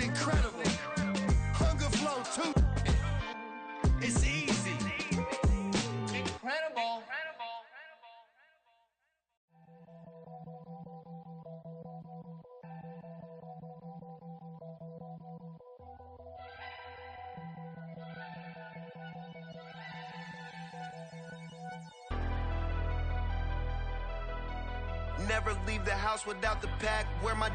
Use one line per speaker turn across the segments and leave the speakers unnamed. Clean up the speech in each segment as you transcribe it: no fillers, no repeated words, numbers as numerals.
incredible. Hunger flow too. It's easy. Incredible. Never leave the house without the pack. Where my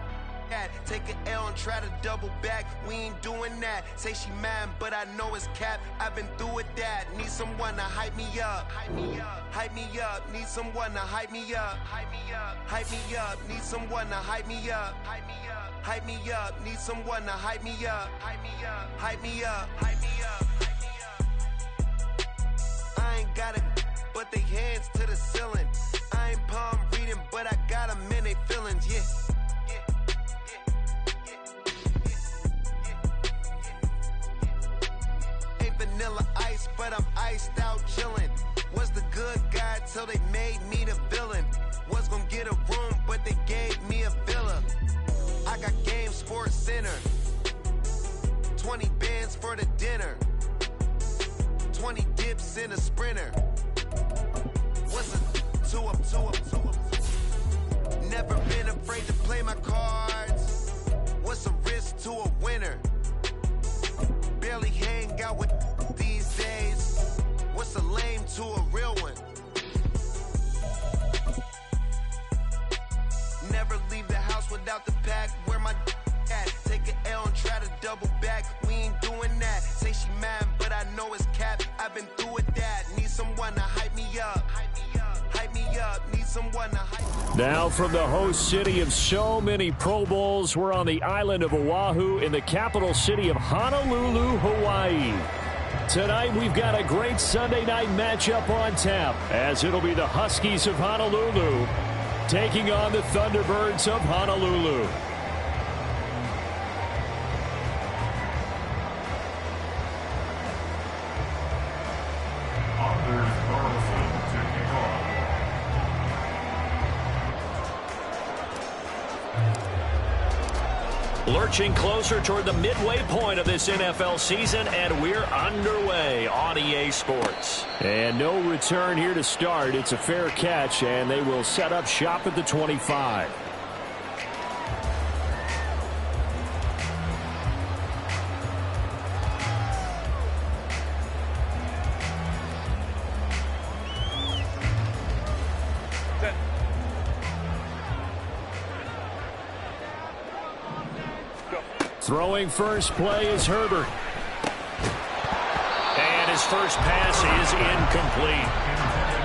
at? Take an L and try to double back. We ain't doing that. Say she mad, but I know it's cap. I've been through with that. Need someone to hype me up. Hype me up. Hype me up. Need someone to hype me up. Hype me up. Hype me up. Need someone to hype me up. Hype me up. Hype me up. Need someone to hype me up. Hype me up. Hype me up. Hype me up. Hype me up. I ain't got it, but they hands to the ceiling. I ain't palm reading, but I got them in they feelings, yeah. Ain't vanilla ice, but I'm iced out chillin'. Was the good guy till they made me the villain. Was gonna get a room, but they gave me a villa. I got game Sports Center. 20 bands for the dinner. 20 dips in a sprinter. What's a 2 up, 2 up, 2 up? Never been afraid to play my cards. What's a risk to a winner? Barely hang out with these days. What's a lame to a real one? Never leave the house without the pack. Where my at? Take an L and try to double back. We ain't doing that. Say she mad, but I know it's cap. I've been through with that. Need someone to hype me up. Hype me up. Hype me up. Need someone to hype me up.
Now from the host city of so many Pro Bowls, we're on the island of Oahu in the capital city of Honolulu, Hawaii. Tonight we've got a great Sunday night matchup on tap, as it'll be the Huskies of Honolulu taking on the Thunderbirds of Honolulu. Lurching closer toward the midway point of this NFL season, and we're underway on EA Sports. And no return here to start. It's a fair catch, and they will set up shop at the 25. Throwing first play is Herbert. And his first pass is incomplete.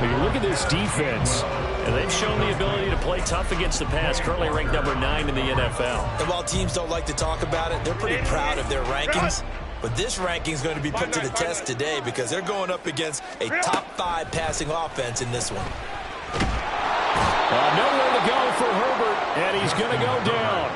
When you look at this defense, and they've shown the ability to play tough against the pass, currently ranked number 9 in the NFL.
And while teams don't like to talk about it, they're pretty proud of their rankings. But this ranking is going to be put to the test today because they're going up against a top 5 passing offense in this one.
Nowhere to go for Herbert, and he's going to go down.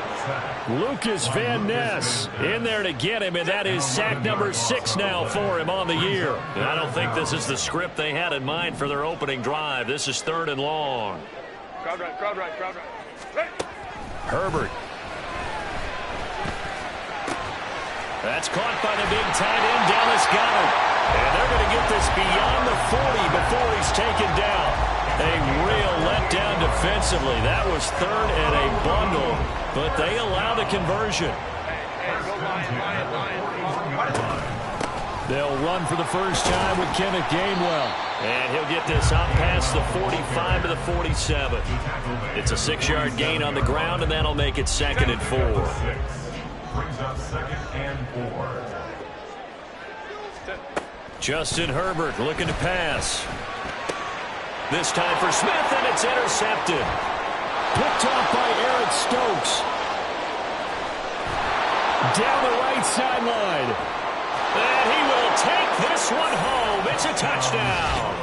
Lucas Van Ness in there to get him, and that is sack number 6 now for him on the year.
I don't think this is the script they had in mind for their opening drive. This is 3rd and long.
Crowd right, crowd right, crowd right.
Herbert. That's caught by the big tight end, Dallas Goedert. And they're going to get this beyond the 40 before he's taken down. A real letdown defensively. That was 3rd and a bundle, but they allow the conversion. They'll run for the first time with Kenneth Gainwell.
And he'll get this up past the 45 to the 47. It's a 6-yard gain on the ground, and that'll make it 2nd and 4.
Brings up 2nd and 4.
Justin Herbert looking to pass. This time for Smith, and it's intercepted.
Picked off by Eric Stokes. Down the right sideline.
And he will take this one home. It's a touchdown.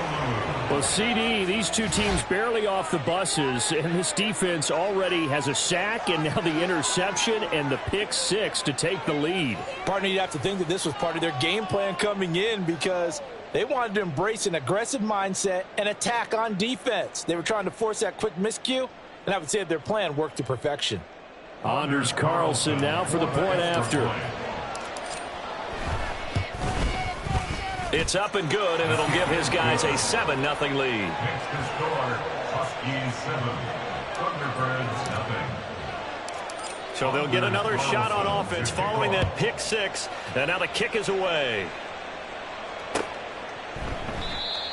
Well, CD, these two teams barely off the buses, and this defense already has a sack and now the interception and the pick 6 to take the lead.
Partner, you'd have to think that this was part of their game plan coming in because they wanted to embrace an aggressive mindset and attack on defense. They were trying to force that quick miscue, and I would say their plan worked to perfection.
Anders Carlson now for the point after.
It's up and good, and it'll give his guys a 7-0 lead.
Next to score, Huskies 7, Thunderbirds nothing.
So they'll get another shot on offense following that pick six, and now the kick is away.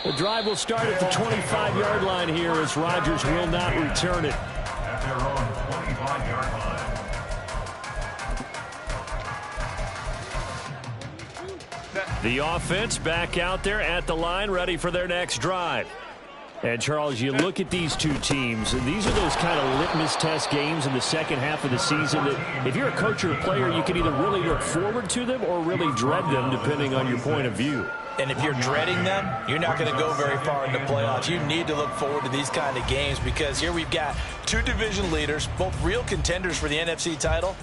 The drive will start at the 25-yard line here as Rodgers will not return it.
At their own 25-yard line.
The offense back out there at the line, ready for their next drive. And, Charles, you look at these two teams, and these are those kind of litmus test games in the second half of the season that if you're a coach or a player, you can either really look forward to them or really dread them, depending on your point of view.
And if you're dreading them, you're not going to go very far in the playoffs. You need to look forward to these kind of games because here we've got two division leaders, both real contenders for the NFC title.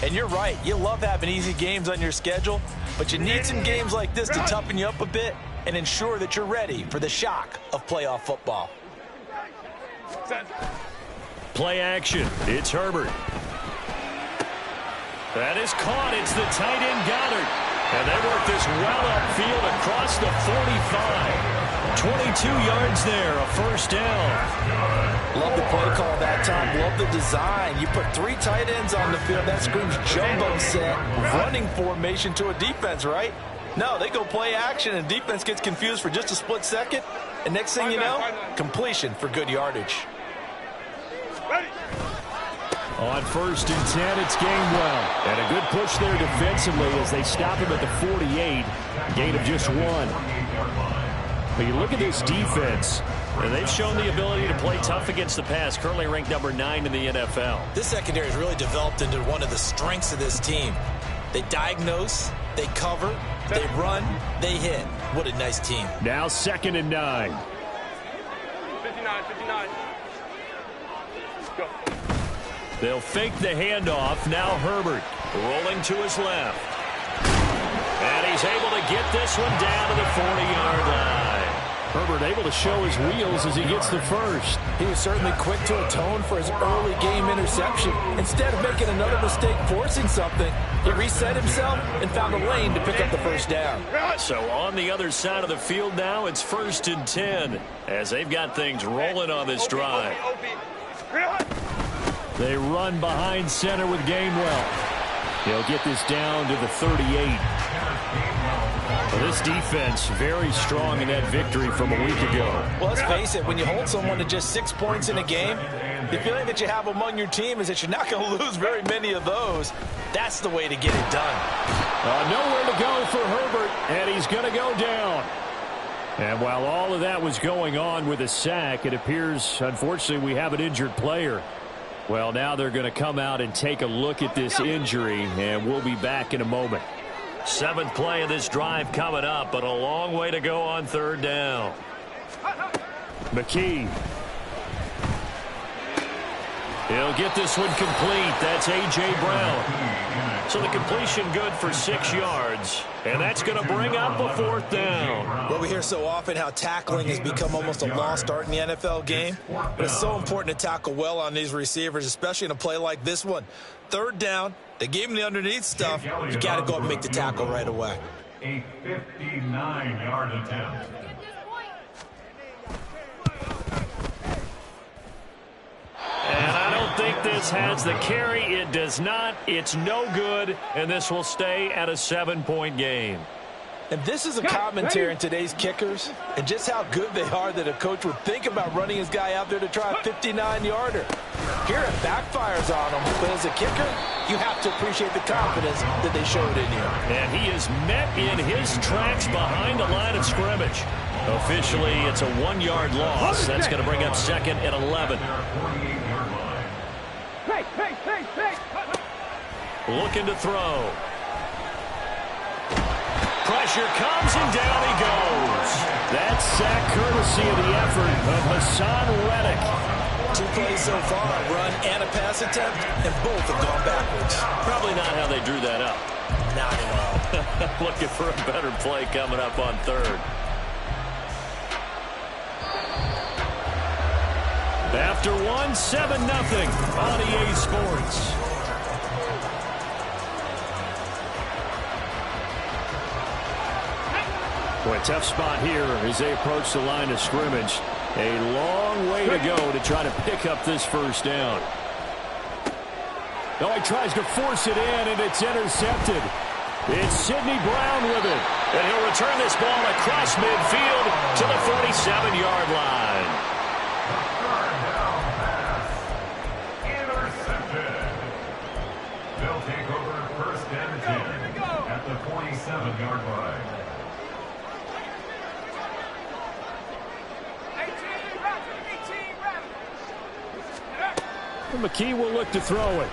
And you're right, you love having easy games on your schedule, but you need some games like this to toughen you up a bit and ensure that you're ready for the shock of playoff football.
Play action. It's Herbert. That is caught. It's the tight end Goddard. And they work this well upfield across the 45. 22 yards there, a first down.
Love the play call that time. Love the design. You put three tight ends on the field. That screams jumbo set, running formation to a defense, right? No, they go play action, and defense gets confused for just a split second. And next thing you know, completion for good yardage.
On 1st and 10, it's Gainwell. And a good push there defensively as they stop him at the 48. Gain of just 1. But you look at this defense, and they've shown the ability to play tough against the pass, currently ranked number 9 in the NFL.
This secondary has really developed into one of the strengths of this team. They diagnose, they cover, they run, they hit. What a nice team.
Now 2nd and 9.
59. Go.
They'll fake the handoff. Now Herbert rolling to his left. And he's able to get this one down to the 40-yard line. Herbert able to show his wheels as he gets the first.
He was certainly quick to atone for his early game interception. Instead of making another mistake forcing something, he reset himself and found a lane to pick up the first down.
So on the other side of the field now, it's 1st and 10 as they've got things rolling on this drive. They run behind center with Gainwell. He'll get this down to the 38. Well, this defense very strong in that victory from a week ago.
Well, let's face it, when you hold someone to just 6 points in a game, the feeling that you have among your team is that you're not going to lose very many of those. That's the way to get it done.
Nowhere to go for Herbert, and he's going to go down. And while all of that was going on with a sack, it appears, unfortunately, we have an injured player. Well, now they're going to come out and take a look at this injury, and we'll be back in a moment.
7th play of this drive coming up, but a long way to go on 3rd down.
McKee. He'll get this one complete. That's A.J. Brown. So the completion good for 6 yards, and that's going to bring up a 4th down.
Well, we hear so often how tackling has become almost a lost art in the NFL game, but it's so important to tackle well on these receivers, especially in a play like this one. 3rd down, they gave him the underneath stuff. You got to go up and make the tackle right away.
A 59-yard attempt.
And I don't think this has the carry. It does not. It's no good, and this will stay at a 7-point game.
And this is a commentary on today's kickers and just how good they are that a coach would think about running his guy out there to try a 59-yarder. Here it backfires on him, but as a kicker, you have to appreciate the confidence that they showed in you.
And he is met in his tracks behind the line of scrimmage. Officially, it's a 1-yard loss. That's going to bring up 2nd and 11. Looking to throw. Pressure comes, and down he goes. That's sack courtesy of the effort of Hassan Reddick.
2 plays so far, a run and a pass attempt, and both have gone backwards.
Probably not how they drew that up.
Not at all.
Looking for a better play coming up on 3rd. After 1, 7-0 on EA Sports. Well, a tough spot here as they approach the line of scrimmage. A long way to go to try to pick up this first down. Oh, he tries to force it in, and it's intercepted. It's Sidney Brown with it.
And he'll return this ball across midfield to the 47-yard line.
Third down pass. Intercepted. They'll take over first and 10 at the 47-yard line.
McKee will look to throw it.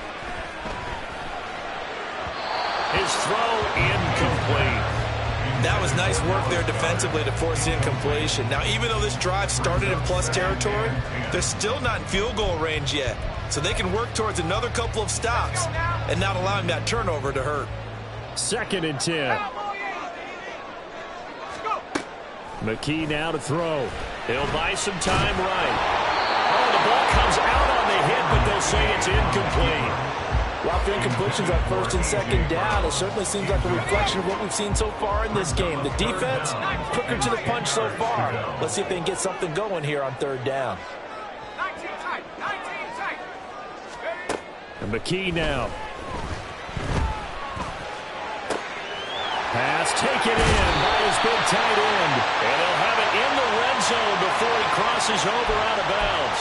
His throw incomplete.
That was nice work there defensively to force the incompletion. Now, even though this drive started in plus territory, they're still not in field goal range yet. So they can work towards another couple of stops and not allowing that turnover to hurt.
2nd and 10. McKee now to throw.
He'll buy some time right. Oh, the ball comes out on the hit, but they'll say it's incomplete.
Well, after incompletions on 1st and 2nd down, it certainly seems like a reflection of what we've seen so far in this game. The defense, quicker to the punch so far. Let's see if they can get something going here on 3rd down.
And McKee now. Pass taken in by his big tight end.
And they'll have it in the red zone before he crosses over out of bounds.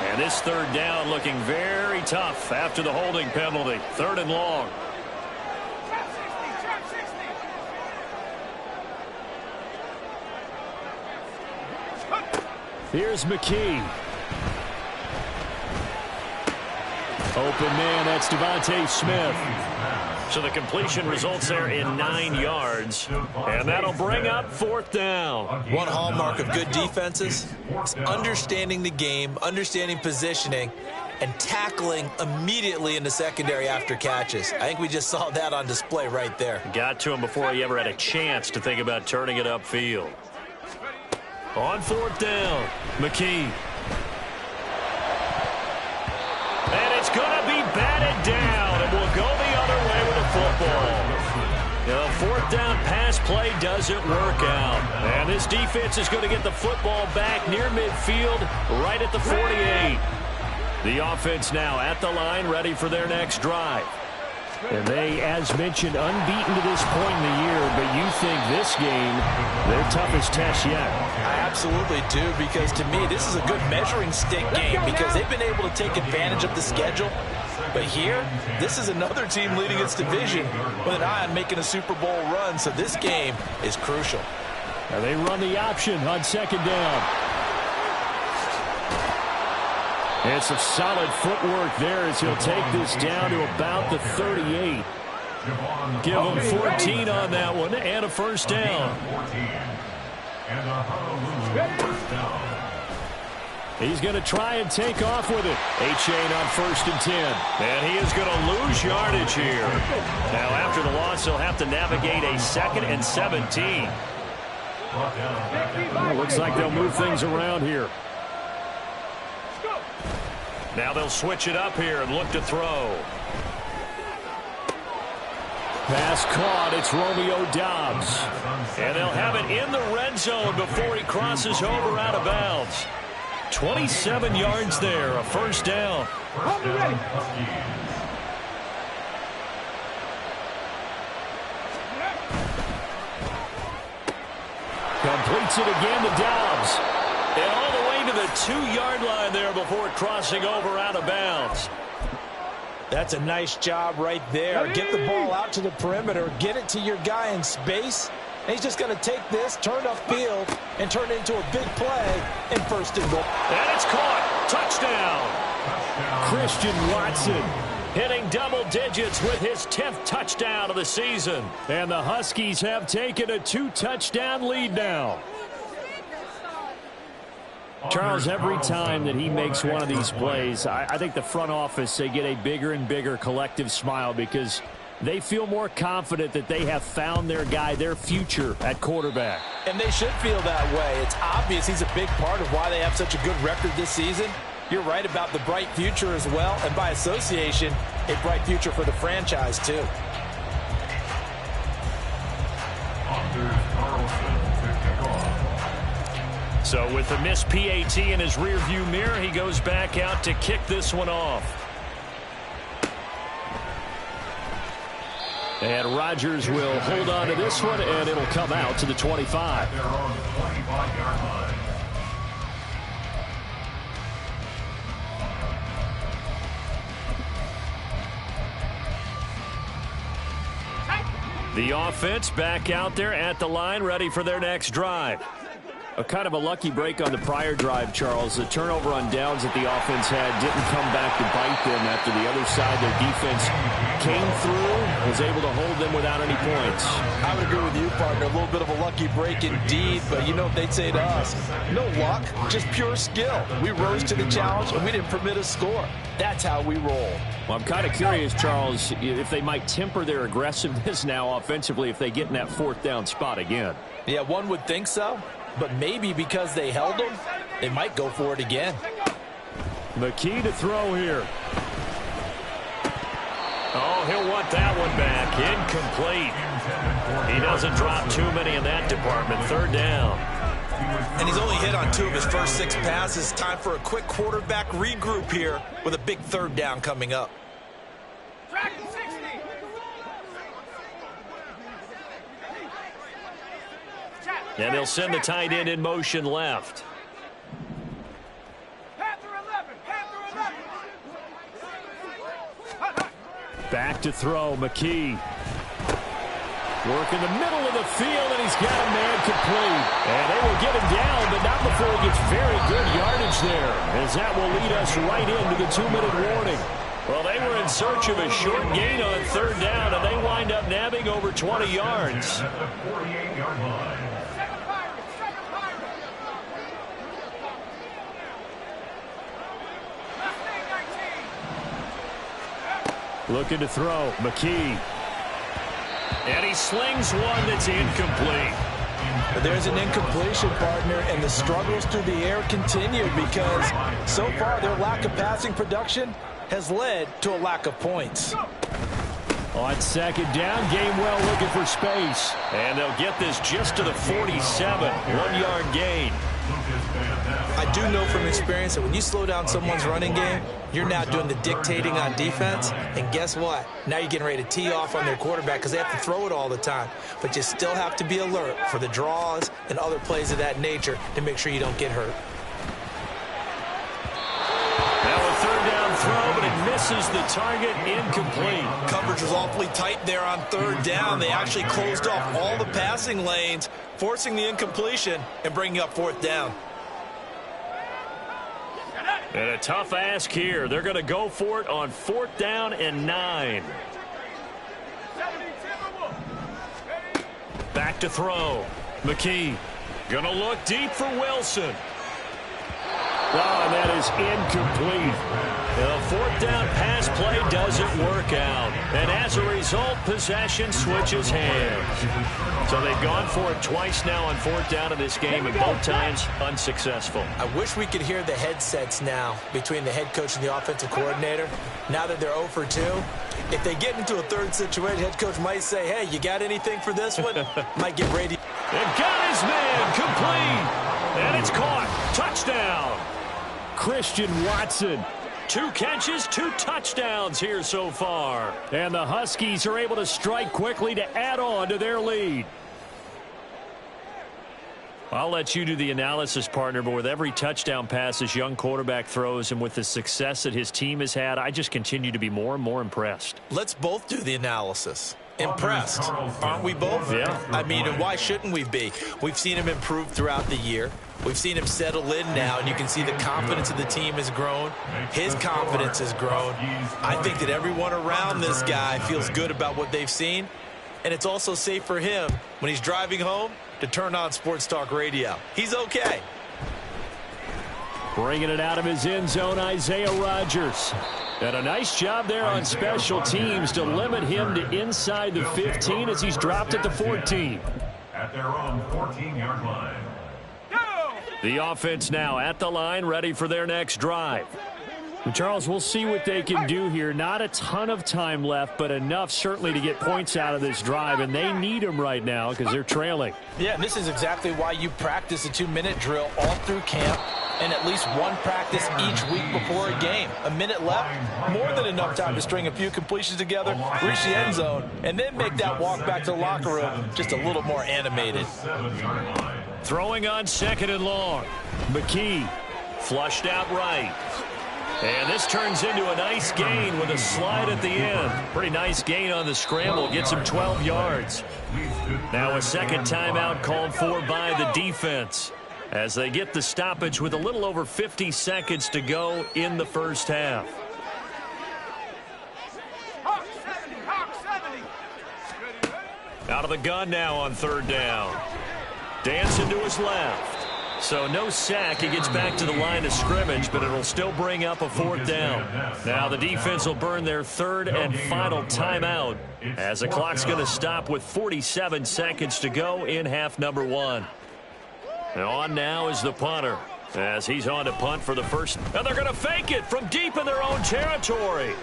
And this 3rd down looking very tough after the holding penalty. 3rd and long.
Here's McKee. Open man, that's Devontae Smith.
So the completion results there in 9 yards. And that'll bring up 4th down.
One hallmark of good defenses is understanding the game, understanding positioning, and tackling immediately in the secondary after catches. I think we just saw that on display right there.
Got to him before he ever had a chance to think about turning it upfield. On 4th down, McKee. And it's going to be batted down, and we'll go the other way with the football. The 4th down pass play doesn't work out. And this defense is going to get the football back near midfield, right at the 48. The offense now at the line, ready for their next drive.
And they, as mentioned, unbeaten to this point in the year, but you think this game, their toughest test yet.
I absolutely do, because to me, this is a good measuring stick game because they've been able to take advantage of the schedule. But here, this is another team leading its division with an eye on making a Super Bowl run, so this game is crucial.
Now they run the option on 2nd down. It's some solid footwork there as he'll take this down to about the 38. Give him 14 on that one and a 1st down. He's going to try and take off with it. A-chain on 1st and 10.
And he is going to lose yardage here. Now after the loss, he'll have to navigate a 2nd and 17.
Well, looks like they'll move things around here.
Now they'll switch it up here and look to throw.
Pass caught. It's Romeo Doubs.
And they'll have it in the red zone before he crosses over out of bounds. 27 yards there, a 1st down.
Completes it again to Doubs.
And all the way to the 2-yard line there before crossing over out of bounds.
That's a nice job right there. Get the ball out to the perimeter, get it to your guy in space, and he's just going to take this, turn upfield, and turn it into a big play in 1st and goal.
And it's caught. Touchdown.
Christian Watson
hitting double digits with his 10th touchdown of the season.
And the Huskies have taken a 2-touchdown lead now. Charles, every time that he makes one of these plays, I think the front office, they get a bigger and bigger collective smile because they feel more confident that they have found their guy, their future at quarterback.
And they should feel that way. It's obvious he's a big part of why they have such a good record this season. You're right about the bright future as well, and by association, a bright future for the franchise too.
So with the missed PAT in his rearview mirror, he goes back out to kick this one off. And Rodgers will hold on to this one, and it'll come out to the 25.
They're on the 25-yard line.
The offense back out there at the line, ready for their next drive. A kind of a lucky break on the prior drive, Charles. The turnover on downs that the offense had didn't come back to bite them after the other side. Their defense came through, was able to hold them without any points.
I would agree with you, partner. A little bit of a lucky break indeed, but you know what they'd say to us? No luck, just pure skill. We rose to the challenge, and we didn't permit a score. That's how we roll.
Well, I'm kind of curious, Charles, if they might temper their aggressiveness now offensively if they get in that fourth down spot again.
Yeah, one would think so. But maybe because they held them, they might go for it again.
McKee to throw here. Oh, he'll want that one back. Incomplete. He doesn't drop too many in that department. Third down.
And he's only hit on 2 of his first 6 passes. Time for a quick quarterback regroup here with a big third down coming up.
And they'll send the tight end in motion left. Back to throw, McKee. Work in the middle of the field, and he's got a man complete. And they will get him down, but not before he gets very good yardage there, as that will lead us right into the 2-minute warning. Well, they were in search of a short gain on third down, and they wind up nabbing over 20 yards.
At the 48-yard line.
Looking to throw, McKee. And he slings one that's incomplete.
But there's an incompletion, partner, and the struggles through the air continue because so far their lack of passing production has led to a lack of points.
On second down, Gainwell looking for space. And they'll get this just to the 47, 1-yard gain.
I do know from experience that when you slow down someone's running game, you're now doing the dictating on defense. And guess what? Now you're getting ready to tee off on their quarterback because they have to throw it all the time. But you still have to be alert for the draws and other plays of that nature to make sure you don't get hurt.
Now a third down throw, but it misses the target, incomplete.
Coverage was awfully tight there on third down. They actually closed off all the passing lanes, forcing the incompletion and bringing up fourth down.
And a tough ask here. They're going to go for it on 4th down and 9. Back to throw. McKee going to look deep for Wilson. Oh, and that is incomplete. The 4th down pass play doesn't work out. And as a result, possession switches hands. So they've gone for it twice now on 4th down in this game, and both times unsuccessful.
I wish we could hear the headsets now between the head coach and the offensive coordinator. Now that they're 0 for 2, if they get into a third situation, head coach might say, hey, you got anything for this one? Might get ready.
They've got his man complete. And it's caught. Touchdown. Christian Watson. 2 catches, 2 touchdowns here so far. And the Huskies are able to strike quickly to add on to their lead. I'll let you do the analysis, partner, but with every touchdown pass this young quarterback throws and with the success that his team has had, I just continue to be more and more impressed.
Let's both do the analysis. Impressed, aren't we both?
Yeah.
I mean, and why shouldn't we be? We've seen him improve throughout the year. We've seen him settle in now, and you can see the confidence of the team has grown. His confidence has grown. I think that everyone around this guy feels good about what they've seen, and it's also safe for him when he's driving home to turn on Sports Talk Radio. He's okay.
Bringing it out of his end zone, Isaiah Rodgers. And a nice job there on special teams to limit him to inside the 15 as he's dropped at the 14.
At their own 14-yard line.
The offense now at the line, ready for their next drive.
Charles, we'll see what they can do here. Not a ton of time left, but enough certainly to get points out of this drive, and they need them right now because they're trailing.
Yeah, and this is exactly why you practice a 2-minute drill all through camp and at least one practice each week before a game. A minute left, more than enough time to string a few completions together, reach the end zone, and then make that walk back to the locker room just a little more animated.
Throwing on 2nd and long. McKee flushed out right. And this turns into a nice gain with a slide at the end. Pretty nice gain on the scramble. Gets him 12 yards. Now a second timeout called for by the defense as they get the stoppage with a little over 50 seconds to go in the first half. Out of the gun now on 3rd down. Dancing to his left. So no sack. He gets back to the line of scrimmage, but it'll still bring up a 4th down. Now the defense will burn their 3rd and final timeout as the clock's going to stop with 47 seconds to go in half number 1. And on now is the punter as he's on to punt for the first. And they're going to fake it from deep in their own territory.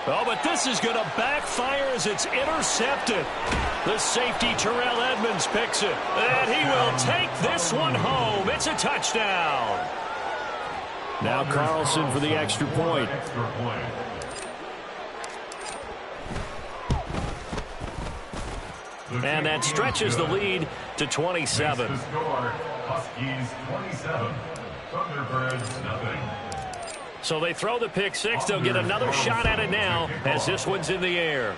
Oh, but this is going to backfire as it's intercepted. The safety, Terrell Edmonds, picks it. And he will take this one home. It's a touchdown.
Now Carlson for the extra point.
And that stretches the lead to 27.
Huskies 27, Thunderbirds nothing.
So they throw the pick six. They'll get another shot at it now as this one's in the air.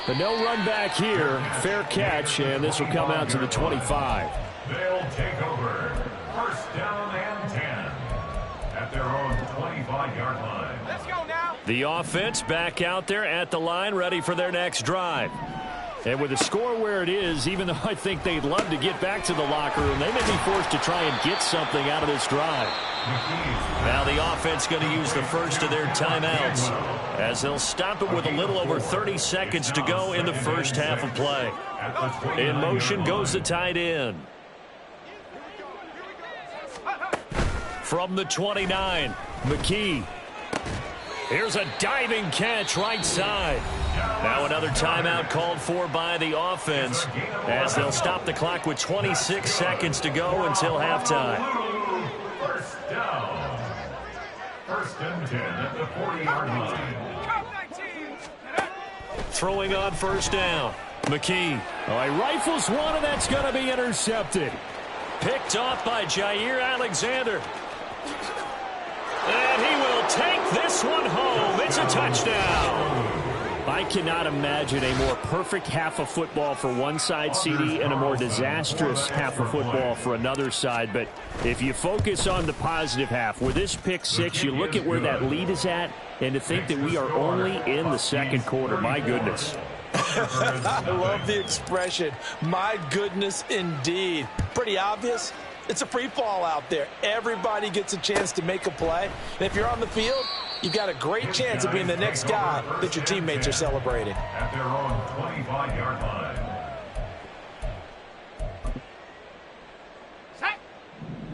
But no run back here. Fair catch, and this will come out to the 25.
They'll take over. 1st down and 10 at their own 25-yard line.
Let's go now.
The offense back out there at the line, ready for their next drive.
And with the score where it is, even though I think they'd love to get back to the locker room, they may be forced to try and get something out of this drive.
Now the offense going to use the first of their timeouts as they'll stop it with a little over 30 seconds to go in the first half of play. In motion goes the tight end. From the 29, McKee. Here's a diving catch right side. Now another timeout called for by the offense as they'll stop the clock with 26 seconds to go until halftime.
1st down. 1st and 10 at the 40-yard line.
Throwing on 1st down. McKee.
Oh, he rifles one, and that's going to be intercepted.
Picked off by Jair Alexander. And he will take this one home. It's a touchdown.
I cannot imagine a more perfect half of football for one side, CD, and a more disastrous half of football for another side. But if you focus on the positive half, with this pick six, you look at where that lead is at, and to think that we are only in the 2nd quarter. My goodness.
I love the expression. My goodness, indeed. Pretty obvious. It's a free fall out there. Everybody gets a chance to make a play. And if you're on the field, you've got a great chance of being the next guy that your teammates are celebrating.
At their own 25-yard line.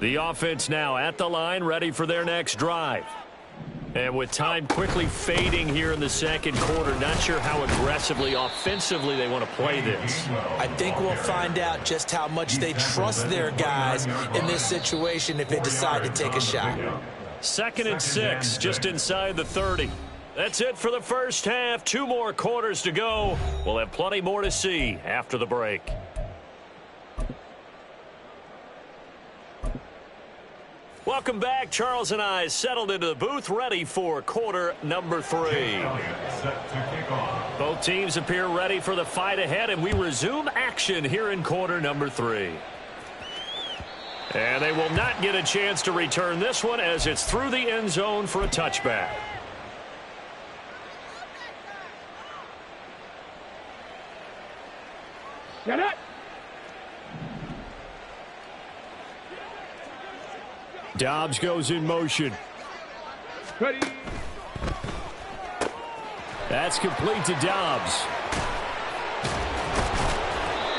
The offense now at the line, ready for their next drive. And with time quickly fading here in the 2nd quarter, not sure how aggressively, offensively they want to play this.
I think we'll find out just how much they trust their guys in this situation if they decide to take a shot.
2nd and 6, just inside the 30. That's it for the first half. 2 more quarters to go. We'll have plenty more to see after the break. Welcome back. Charles and I settled into the booth, ready for quarter number 3. Both teams appear ready for the fight ahead, and we resume action here in quarter number 3. And they will not get a chance to return this one as it's through the end zone for a touchback.
Get it.
Dobbs goes in motion.
Ready.
That's complete to Dobbs.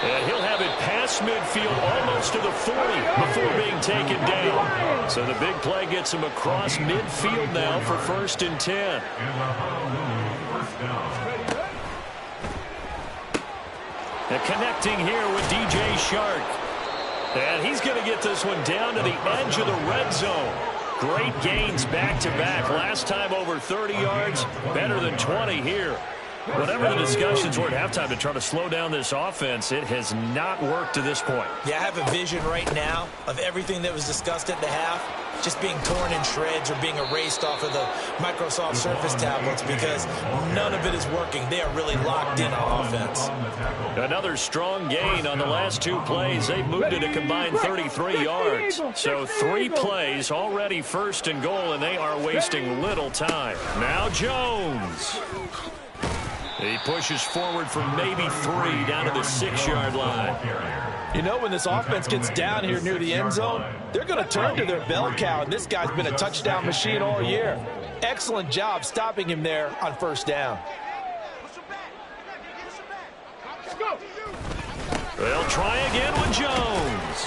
And he'll have it past midfield almost to the 40 before being taken down. So the big play gets him across midfield now for 1st and 10. And connecting here with DJ Shark. And he's going to get this one down to the edge of the red zone. Great gains back-to-back. Last time over 30 yards, better than 20 here. Whatever the discussions were at halftime to try to slow down this offense, it has not worked to this point.
Yeah, I have a vision right now of everything that was discussed at the half just being torn in shreds or being erased off of the Microsoft Surface tablets because none of it is working. They are really locked in on offense.
Another strong gain on the last 2 plays. They've moved it a combined 33 yards. So 3 plays, already 1st and goal, and they are wasting little time. Now Jones. He pushes forward for maybe 3 down to the 6-yard line.
You know, when this offense gets down here near the end zone, they're going to turn to their bell cow, and this guy's been a touchdown machine all year. Excellent job stopping him there on 1st down.
They'll try again with Jones.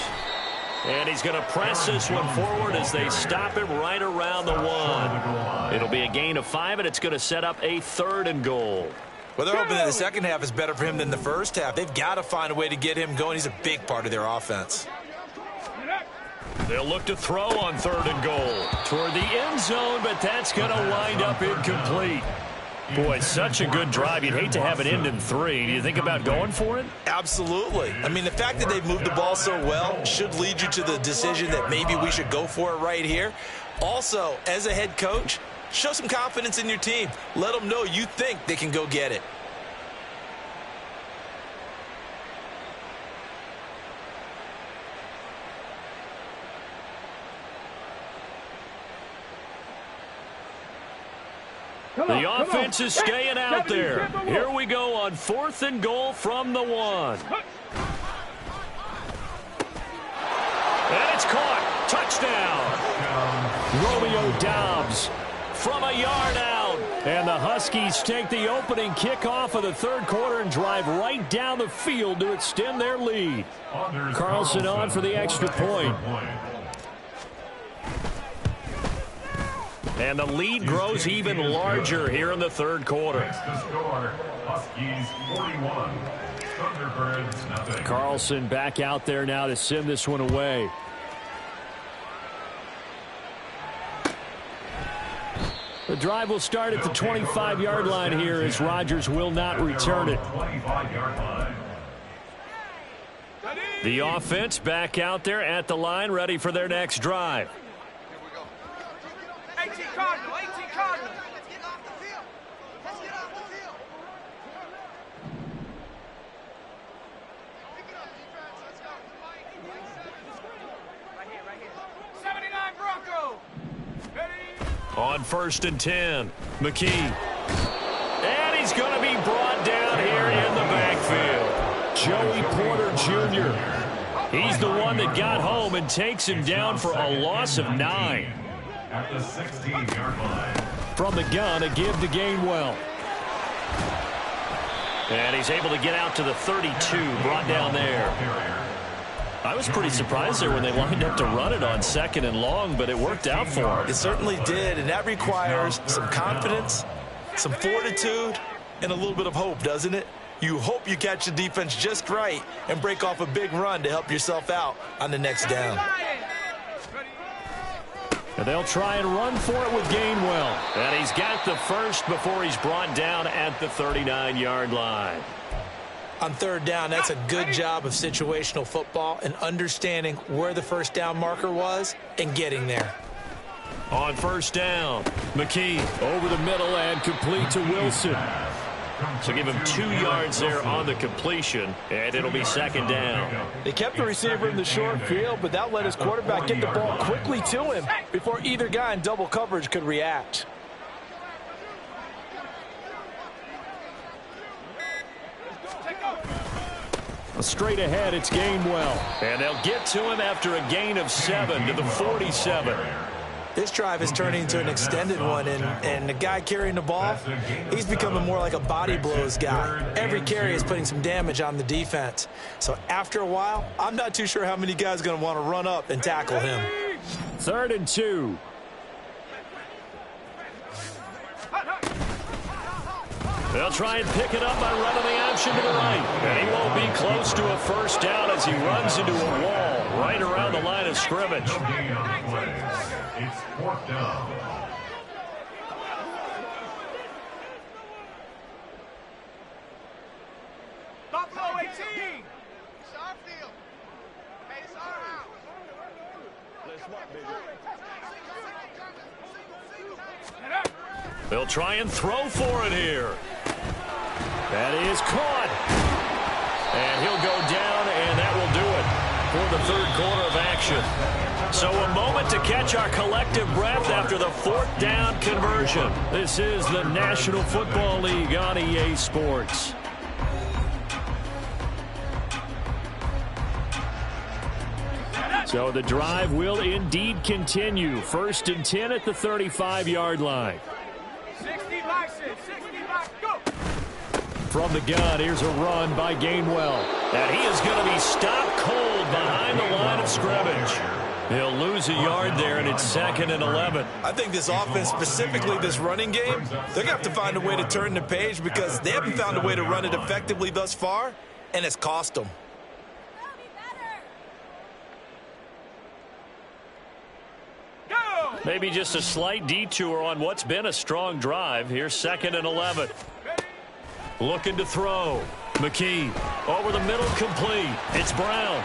And he's going to press this one forward as they stop him right around the 1. It'll be a gain of 5, and it's going to set up a 3rd and goal.
Well, they're hoping that the second half is better for him than the first half. They've got to find a way to get him going. He's a big part of their offense.
They'll look to throw on 3rd and goal toward the end zone, but that's going to wind up incomplete. Boy, such a good drive. You'd hate to have it end in 3. Do you think about going for it?
Absolutely. I mean, the fact that they've moved the ball so well should lead you to the decision that maybe we should go for it right here. Also, as a head coach, show some confidence in your team. Let them know you think they can go get it.
The offense is staying out there. Here we go on 4th and goal from the 1. And it's caught. Touchdown. Romeo Doubs from a yard out. And the Huskies take the opening kickoff of the 3rd quarter and drive right down the field to extend their lead. Carlson on for the extra point. And the lead grows even larger here in the 3rd quarter. Carlson back out there now to send this one away. The drive will start at the 25-yard line here as Rodgers will not return it. The offense back out there at the line, ready for their next drive.
18 Cardinal, 18 Cardinal.
Let's get off the field. Let's get off the field. Pick it up, defense. Let's go. Right here.
79 Bronco. Ready.
On 1st and 10, McKee. And he's going to be brought down here in the backfield. Joey Porter Jr. He's the one that got home and takes him down for a loss of 9.
At the 16-yard line.
From the gun, a give to Gainwell. And he's able to get out to the 32, brought down there. I was pretty surprised there when they lined up to run it on 2nd and long, but it worked out for him.
It certainly did, and that requires some confidence, some fortitude, and a little bit of hope, doesn't it? You hope you catch the defense just right and break off a big run to help yourself out on the next down.
And they'll try and run for it with Gainwell. And he's got the first before he's brought down at the 39-yard line.
On 3rd down, that's a good job of situational football and understanding where the 1st down marker was and getting there.
On 1st down, McKee over the middle and complete to Wilson. So give him 2 yards there on the completion, and it'll be 2nd down.
They kept the receiver in the short field, but that let his quarterback get the ball quickly to him before either guy in double coverage could react.
Straight ahead, it's Gainwell. And they'll get to him after a gain of 7 to the 47.
This drive is turning into an extended one, and the guy carrying the ball, he's becoming more like a body blows guy. Every carry is putting some damage on the defense. So after a while, I'm not too sure how many guys are going to want to run up and tackle him.
3rd and 2.
They'll try and pick it up by running the option to the right. And he won't be close to a first down as he runs into a wall right around the line of scrimmage.
It's 4th down.
Buffalo 18.
It's our field. Hey, it's our house.
They'll try and throw for it here. That is caught. And he'll go down, and that will do it for the 3rd quarter of action. So a moment to catch our collective breath after the 4th down conversion. This is the National Football League on EA Sports.
So the drive will indeed continue. 1st and 10 at the 35-yard line.
60 license, 60 license, go!
From the gun, here's a run by Gainwell.
And he is going to be stopped cold behind the line of scrimmage. He'll lose a yard there, and it's 2nd and 11.
I think this offense, specifically this running game, they're going to have to find a way to turn the page because they haven't found a way to run it effectively thus far, and it's cost them.
Maybe just a slight detour on what's been a strong drive. Here's 2nd and 11. Looking to throw. McKee over the middle, complete. It's Brown.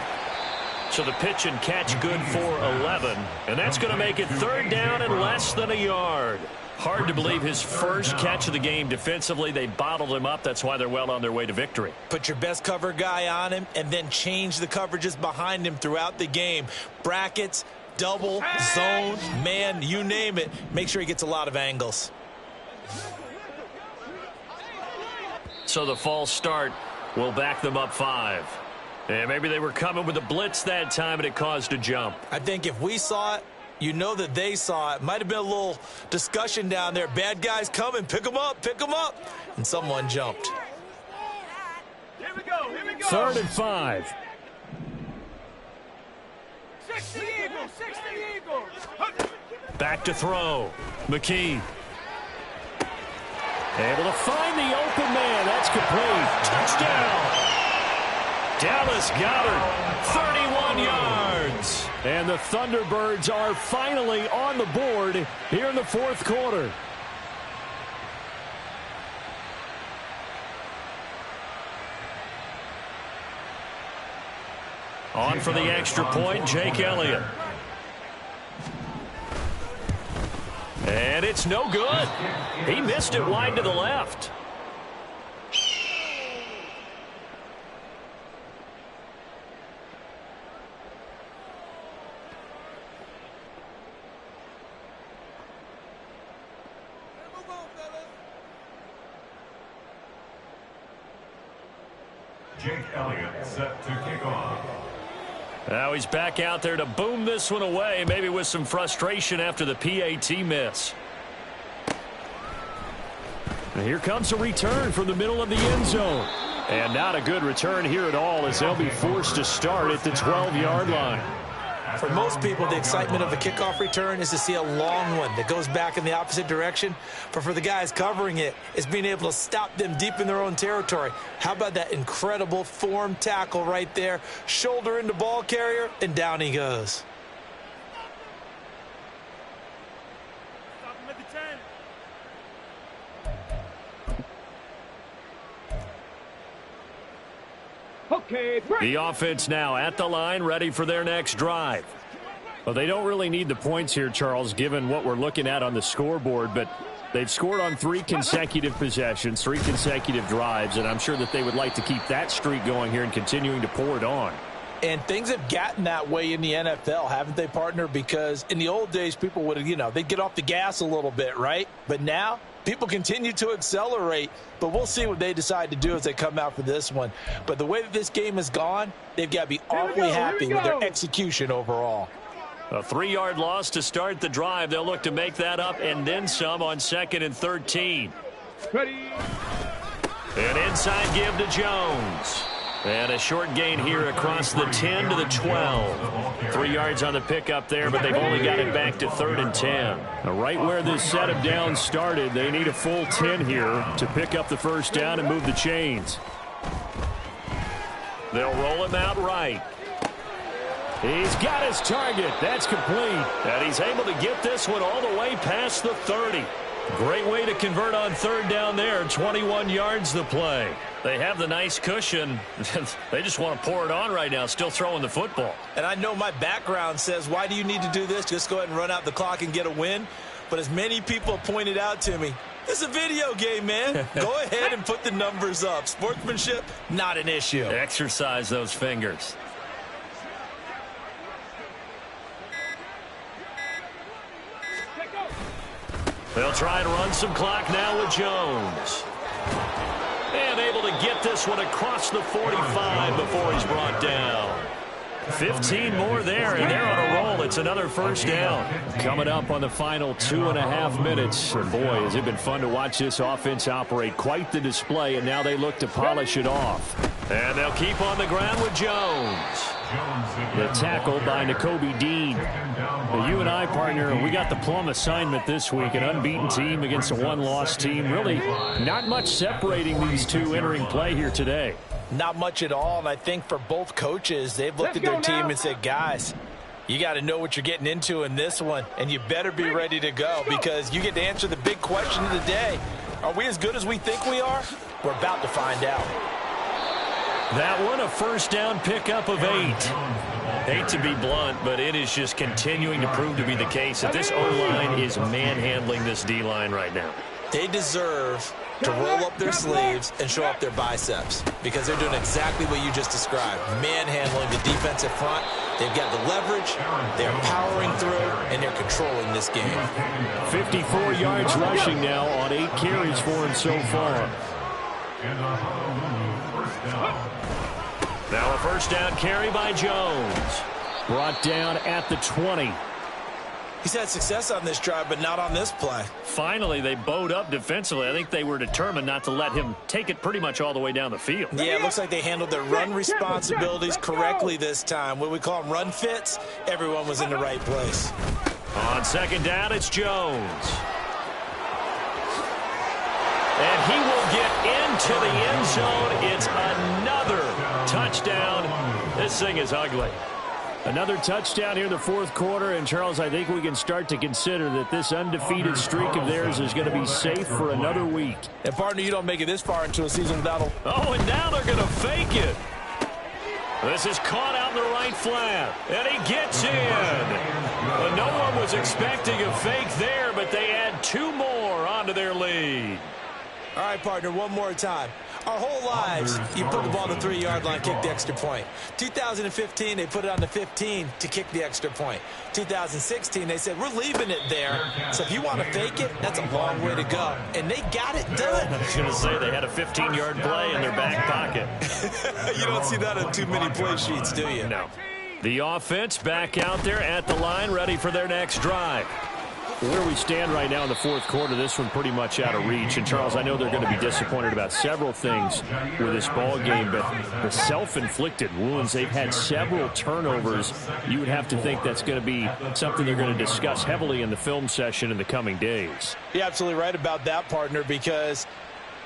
So the pitch and catch good for 11. And that's going to make it 3rd down and less than a yard. Hard to believe his first catch of the game defensively. They bottled him up. That's why they're well on their way to victory.
Put your best cover guy on him and then change the coverages behind him throughout the game. Brackets, double, zone, man, you name it. Make sure he gets a lot of angles.
So the false start will back them up 5. And maybe they were coming with a blitz that time and it caused a jump.
I think if we saw it, you know that they saw it. Might have been a little discussion down there. Bad guys coming. Pick them up. Pick them up. And someone jumped.
Here we go, here we go.
3rd and 5.
60 Eagles, 60 Eagles.
Back to throw. McKee.
Able to find the open man. That's complete.
Touchdown. Dallas Goedert, 31 yards.
And the Thunderbirds are finally on the board here in the 4th quarter.
On for the extra point, Jake Elliott. And it's no good. He missed it wide to the left.
Jake Elliott set to kick off.
Now he's back out there to boom this one away, maybe with some frustration after the PAT miss.
And here comes a return from the middle of the end zone. And not a good return here at all as they'll be forced to start at the 12-yard line.
For most people, the excitement of a kickoff return is to see a long one that goes back in the opposite direction. But for the guys covering it, it's being able to stop them deep in their own territory. How about that incredible form tackle right there? Shoulder into ball carrier, and down he goes.
Stop him at the 10. Okay, break.
The offense now at the line, ready for their next drive. Well, they don't really need the points here, Charles, given what we're looking at on the scoreboard, but they've scored on 3 consecutive possessions, 3 consecutive drives, and I'm sure that they would like to keep that streak going here and continuing to pour it on.
And things have gotten that way in the NFL, haven't they, partner? Because in the old days, people would, they'd get off the gas a little bit, right? But now, people continue to accelerate, but we'll see what they decide to do as they come out for this one. But the way that this game has gone, they've got to be awfully happy with their execution overall.
A 3-yard loss to start the drive. They'll look to make that up and then some on 2nd and 13.
Ready.
An inside give to Jones. And a short gain here across the 10 to the 12. 3 yards on the pickup there, but they've only got it back to 3rd and 10.
Now, right where this set of downs started, they need a full 10 here to pick up the first down and move the chains.
They'll roll him out right.
He's got his target. That's complete.
And he's able to get this one all the way past the 30. Great way to convert on 3rd down there. 21 yards the play. They have the nice cushion. They just want to pour it on right now, still throwing the football.
And I know my background says, why do you need to do this? Just go ahead and run out the clock and get a win. But as many people pointed out to me, this is a video game, man. Go ahead and put the numbers up. Sportsmanship, not an issue.
Exercise those fingers. They'll try and run some clock now with Jones. And able to get this one across the 45 before he's brought down. 15 more there, and they're on a roll. It's another first down.
Coming up on the final 2.5 minutes. And boy, has it been fun to watch this offense operate. Quite the display, and now they look to polish it off.
And they'll keep on the ground with Jones.
The tackle by Nakobe Dean. You and I, partner, we got the plum assignment this week. An unbeaten team against a one-loss team. Really not much separating these two entering play here today.
Not much at all, and I think for both coaches, they've looked at their team and said, guys, you got to know what you're getting into in this one, and you better be ready to go because you get to answer the big question of the day. Are we as good as we think we are? We're about to find out.
That one, a first down pickup of 8. Hate to be blunt, but it is just continuing to prove to be the case that this O-line is manhandling this D-line right now.
They deserve to roll up their sleeves and show up their biceps because they're doing exactly what you just described, manhandling the defensive front. They've got the leverage, they're powering through, and they're controlling this game.
54 yards rushing now on 8 carries for him so far.
Now a first down carry by Jones.
Brought down at the 20.
He's had success on this drive, but not on this play.
Finally, they bowed up defensively. I think they were determined not to let him take it pretty much all the way down the field.
Yeah, it looks like they handled their run responsibilities correctly this time. What we call them run fits, everyone was in the right place.
On second down, it's Jones. And he will get into the end zone. It's another touchdown. This thing is ugly.
Another touchdown here in the fourth quarter. And, Charles, I think we can start to consider that this undefeated streak of theirs is going to be safe for another week.
And, partner, you don't make it this far into a season without a...
Oh, and now they're going to fake it. This is caught out in the right flat. And he gets in. Well, no one was expecting a fake there, but they add 2 more onto their lead.
All right, partner, one more time. Our whole lives, you put the ball on the 3-yard line, kick the extra point. 2015, they put it on the 15 to kick the extra point. 2016, they said, we're leaving it there. So if you want to fake it, that's a long way to go. And they got it done.
I was going to say they had a 15-yard play in their back pocket.
You don't see that on too many play sheets, do you?
No. The offense back out there at the line, ready for their next drive.
Where we stand right now in the fourth quarter, this one pretty much out of reach. And, Charles, I know they're going to be disappointed about several things with this ball game, but the self-inflicted wounds, they've had several turnovers. You would have to think that's going to be something they're going to discuss heavily in the film session in the coming days.
You're absolutely right about that, partner, because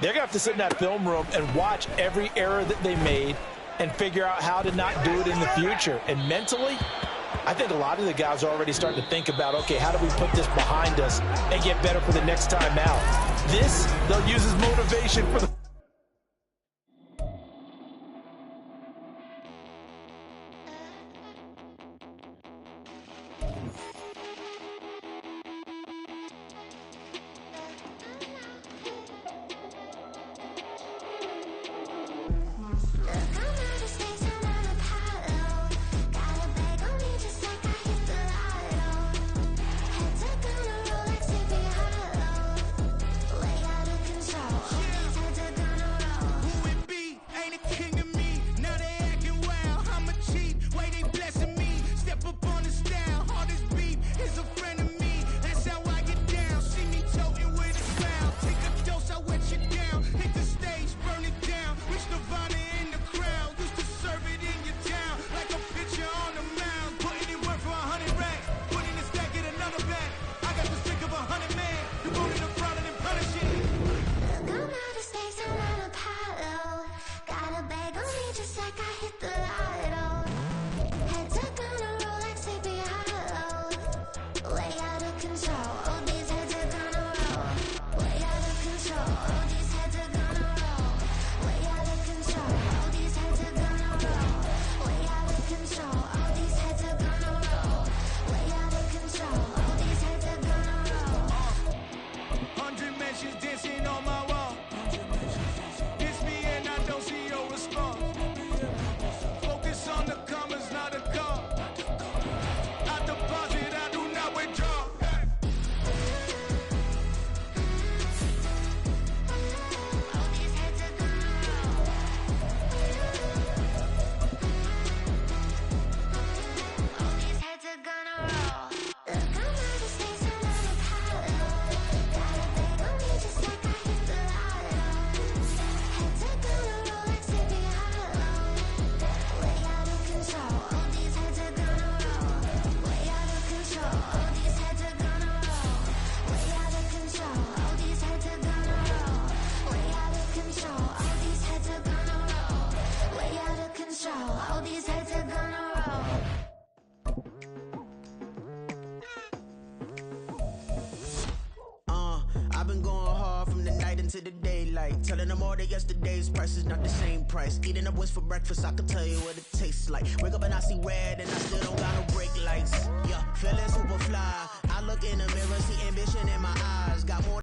they're going to have to sit in that film room and watch every error that they made and figure out how to not do it in the future. And mentally, I think a lot of the guys are already starting to think about, okay, how do we put this behind us and get better for the next time out? This, they'll use as motivation for the...
nations dancing on my wall. It's me and I don't see your response. Focus on the commas, not the call. I deposit, I do not withdraw. I've been going hard from the night into the daylight, telling them all that yesterday's price is not the same price. Eating up what's for breakfast, I can tell you what it tastes like. Wake up and I see red and I still don't got no brake lights. Yeah, feeling super fly. I look in the mirror, see ambition in my eyes. Got more